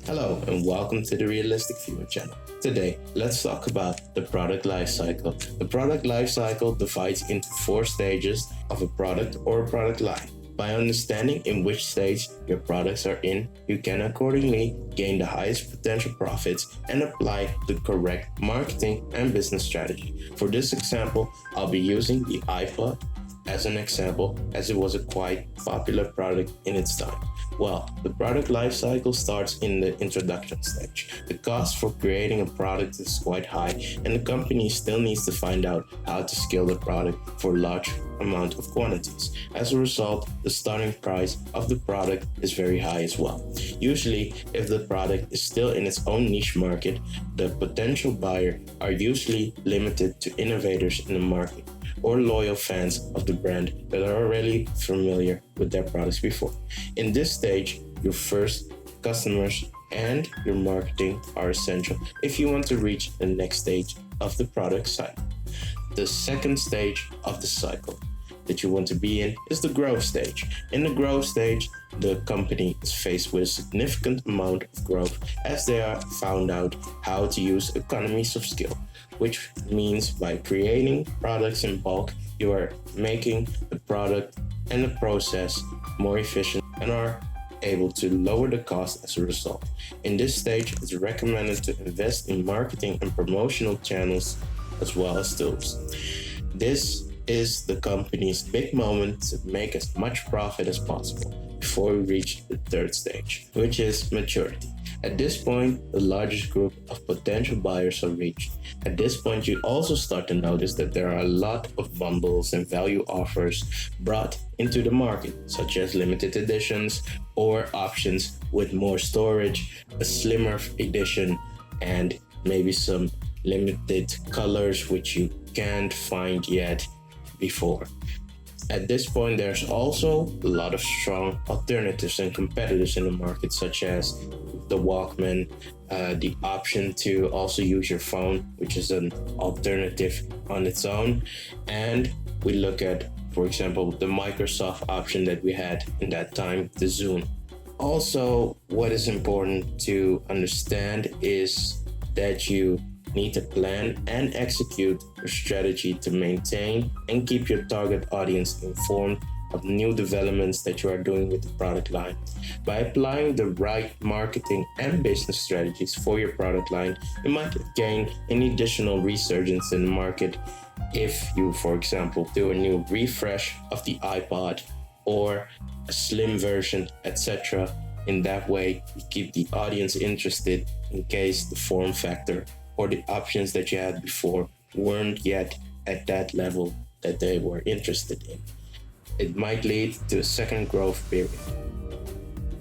Hello and welcome to the Realistic Viewer channel. Today, let's talk about the product lifecycle. The product lifecycle divides into 4 stages of a product or a product line. By understanding in which stage your products are in, you can accordingly gain the highest potential profits and apply the correct marketing and business strategy. For this example, I'll be using the iPod as an example, as it was a quite popular product in its time. Well, the product lifecycle starts in the introduction stage. The cost for creating a product is quite high, and the company still needs to find out how to scale the product for large amount of quantities. As a result, the starting price of the product is very high as well. Usually, if the product is still in its own niche market, the potential buyer are usually limited to innovators in the market or loyal fans of the brand that are already familiar with their products before. In this stage, your first customers and your marketing are essential if you want to reach the next stage of the product cycle. The second stage of the cycle that you want to be in is the growth stage. In the growth stage, the company is faced with a significant amount of growth as they are found out how to use economies of scale, which means by creating products in bulk, you are making the product and the process more efficient and are able to lower the cost as a result. In this stage, it's recommended to invest in marketing and promotional channels as well as tools. This is the company's big moment to make as much profit as possible before we reach the third stage, which is maturity. At this point, the largest group of potential buyers are reached. At this point, you also start to notice that there are a lot of bundles and value offers brought into the market, such as limited editions or options with more storage, a slimmer edition, and maybe some limited colors which you can't find yet before. At this point, there's also a lot of strong alternatives and competitors in the market, such as the Walkman, the option to also use your phone, which is an alternative on its own. And we look at, for example, the Microsoft option that we had in that time, the Zoom. Also, what is important to understand is that you need to plan and execute your strategy to maintain and keep your target audience informed of new developments that you are doing with the product line. By applying the right marketing and business strategies for your product line, you might gain an additional resurgence in the market if you, for example, do a new refresh of the iPod or a slim version, etc. In that way, you keep the audience interested in case the form factor or the options that you had before weren't yet at that level that they were interested in. It might lead to a second growth period.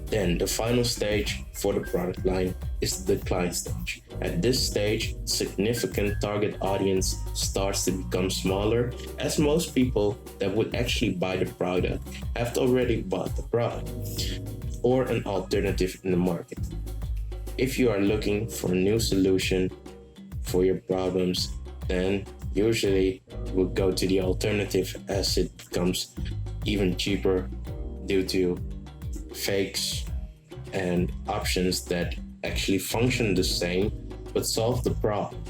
Then the final stage for the product line is the decline stage. At this stage, significant target audience starts to become smaller, as most people that would actually buy the product have already bought the product or an alternative in the market. If you are looking for a new solution for your problems, then usually we'll go to the alternative as it becomes even cheaper due to fakes and options that actually function the same but solve the problem.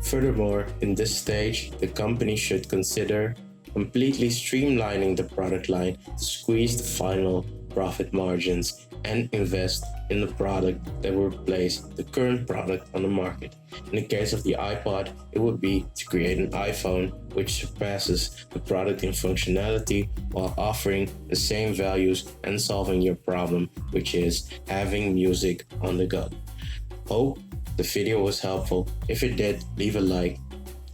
Furthermore, in this stage, the company should consider completely streamlining the product line to squeeze the final profit margins and invest in the product that will replace the current product on the market. In the case of the iPod, it would be to create an iPhone which surpasses the product in functionality while offering the same values and solving your problem, which is having music on the go. Hope the video was helpful. If it did, leave a like.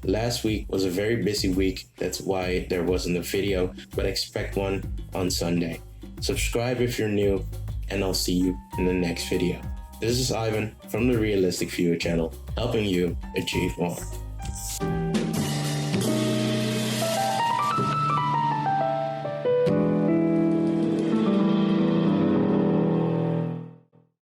Last week was a very busy week, that's why there wasn't a video, but expect one on Sunday. Subscribe if you're new, and I'll see you in the next video. This is Ivan from the Realistic Viewer channel, helping you achieve more.